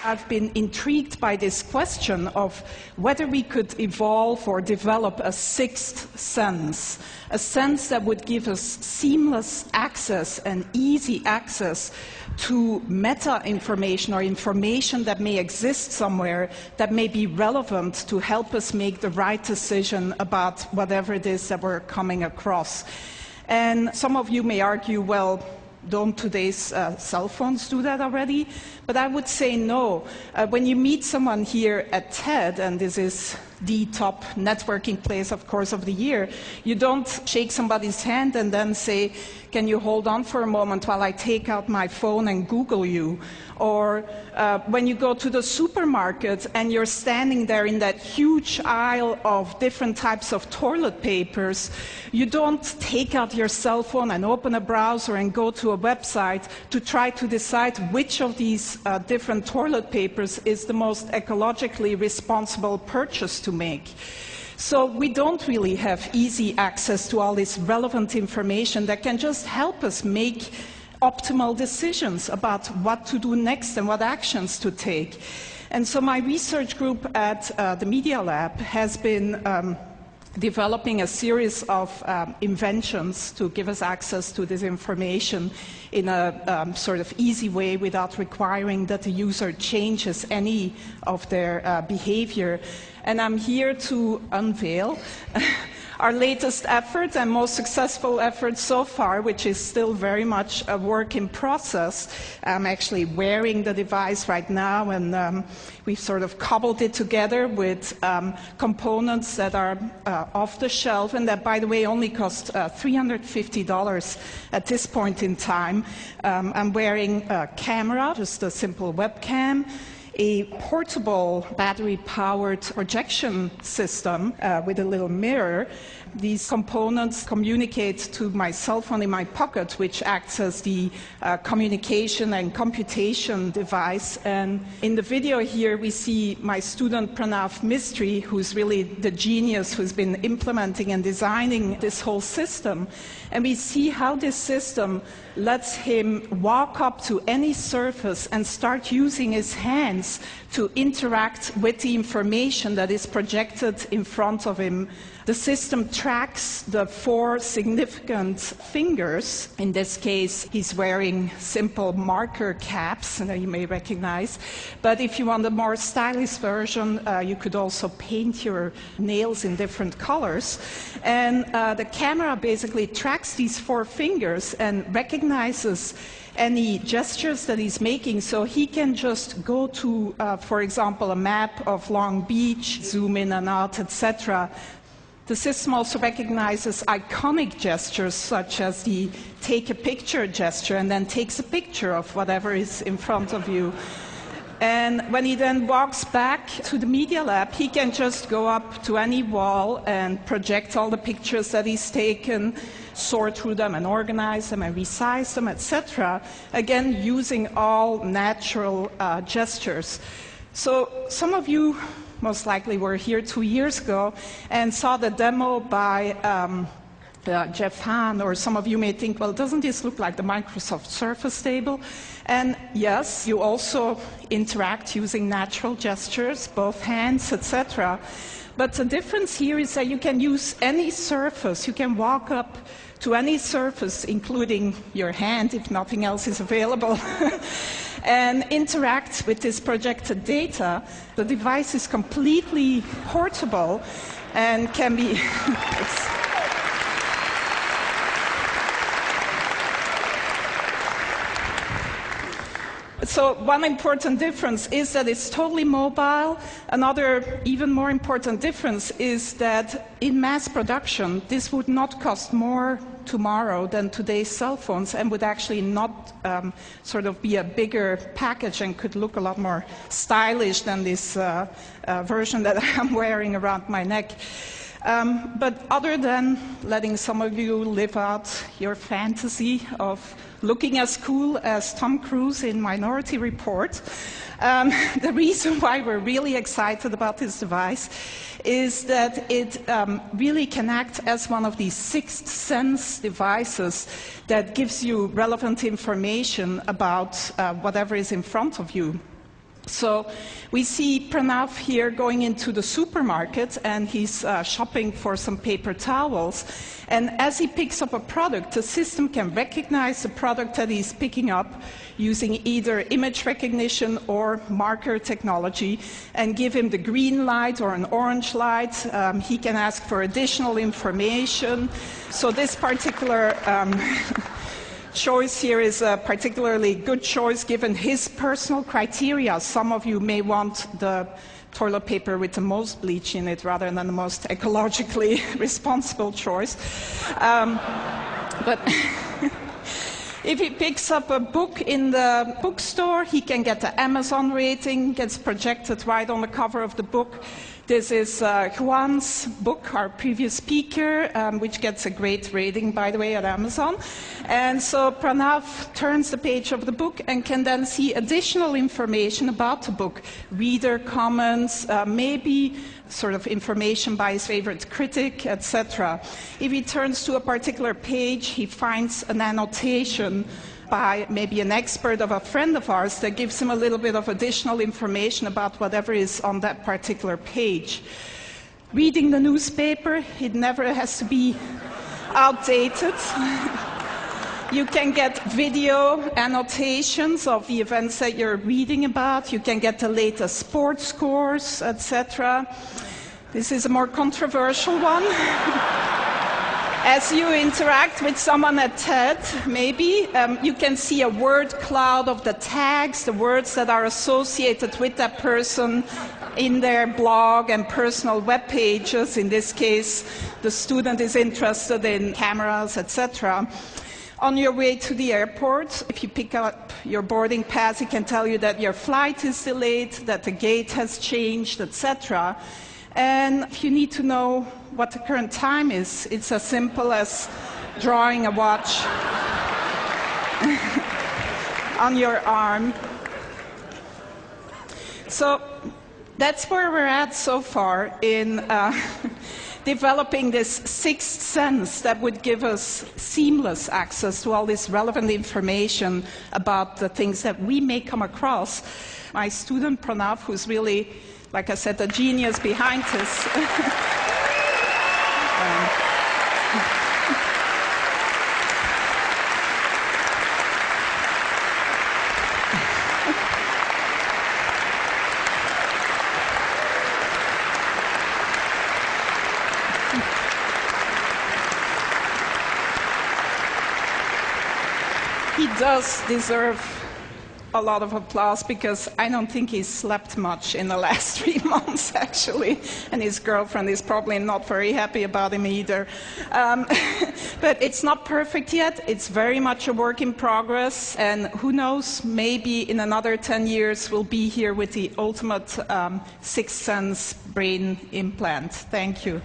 I've been intrigued by this question of whether we could evolve or develop a sixth sense, a sense that would give us seamless access and easy access to meta-information or information that may exist somewhere that may be relevant to help us make the right decision about whatever it is that we're coming across. And some of you may argue, well, don't today's cell phones do that already? But I would say no. When you meet someone here at TED, and this is the top networking place, of course, of the year, you don't shake somebody's hand and then say, can you hold on for a moment while I take out my phone and Google you? Or when you go to the supermarket and you're standing there in that huge aisle of different types of toilet papers, you don't take out your cell phone and open a browser and go to a website to try to decide which of these different toilet papers is the most ecologically responsible purchase to make. So we don't really have easy access to all this relevant information that can just help us make optimal decisions about what to do next and what actions to take. And so my research group at the Media Lab has been developing a series of inventions to give us access to this information in a sort of easy way without requiring that the user changes any of their behavior. And I'm here to unveil our latest effort and most successful effort so far, which is still very much a work in process. I'm actually wearing the device right now, and we've sort of cobbled it together with components that are off the shelf, and that, by the way, only cost $350 at this point in time. I'm wearing a camera, just a simple webcam, a portable battery-powered projection system with a little mirror. These components communicate to my cell phone in my pocket, which acts as the communication and computation device. And in the video here, we see my student Pranav Mistry, who's really the genius who's been implementing and designing this whole system. And we see how this system lets him walk up to any surface and start using his hands to interact with the information that is projected in front of him. The system tracks the 4 significant fingers. In this case, he's wearing simple marker caps that you may recognize. But if you want a more stylish version, you could also paint your nails in different colors. And the camera basically tracks these 4 fingers and recognizes any gestures that he's making, so he can just go to, for example, a map of Long Beach, zoom in and out, etc. The system also recognizes iconic gestures, such as the take a picture gesture, and then takes a picture of whatever is in front of you. And when he then walks back to the Media Lab, he can just go up to any wall and project all the pictures that he's taken, sort through them and organize them and resize them, etc. Again, using all natural gestures. So some of you most likely were here 2 years ago and saw the demo by Jeff Hahn, or some of you may think, well, doesn't this look like the Microsoft Surface table? And yes, you also interact using natural gestures, both hands, etc. But the difference here is that you can use any surface. You can walk up to any surface, including your hand, if nothing else is available, and interact with this projected data. The device is completely portable and can be... So one important difference is that it's totally mobile. Another even more important difference is that in mass production, this would not cost more tomorrow than today's cell phones, and would actually not sort of be a bigger package and could look a lot more stylish than this version that I'm wearing around my neck. But other than letting some of you live out your fantasy of looking as cool as Tom Cruise in Minority Report, the reason why we're really excited about this device is that it really can act as one of these sixth sense devices that gives you relevant information about whatever is in front of you. So we see Pranav here going into the supermarket, and he's shopping for some paper towels. And as he picks up a product, the system can recognize the product that he's picking up using either image recognition or marker technology and give him the green light or an orange light. He can ask for additional information. So this particular choice here is a particularly good choice given his personal criteria. Some of you may want the toilet paper with the most bleach in it rather than the most ecologically responsible choice. But if he picks up a book in the bookstore, he can get the Amazon rating, gets projected right on the cover of the book. This is Juan's book, our previous speaker, which gets a great rating, by the way, at Amazon. And so Pranav turns the page of the book and can then see additional information about the book, reader comments, maybe sort of information by his favorite critic, etc. If he turns to a particular page, he finds an annotation by maybe an expert of a friend of ours that gives him a little bit of additional information about whatever is on that particular page. Reading the newspaper, it never has to be outdated. You can get video annotations of the events that you're reading about. You can get the latest sports scores, etc. This is a more controversial one. As you interact with someone at TED, maybe, you can see a word cloud of the tags, the words that are associated with that person in their blog and personal web pages. In this case, the student is interested in cameras, etc. On your way to the airport, if you pick up your boarding pass, it can tell you that your flight is delayed, that the gate has changed, etc. And if you need to know what the current time is, it's as simple as drawing a watch on your arm. So that's where we're at so far in developing this sixth sense that would give us seamless access to all this relevant information about the things that we may come across. My student Pranav, who's really, like I said, the genius behind this. He does deserve a lot of applause because I don't think he's slept much in the last 3 months, actually, and his girlfriend is probably not very happy about him either. But it's not perfect yet. It's very much a work in progress, and who knows, maybe in another 10 years we'll be here with the ultimate sixth sense brain implant. Thank you.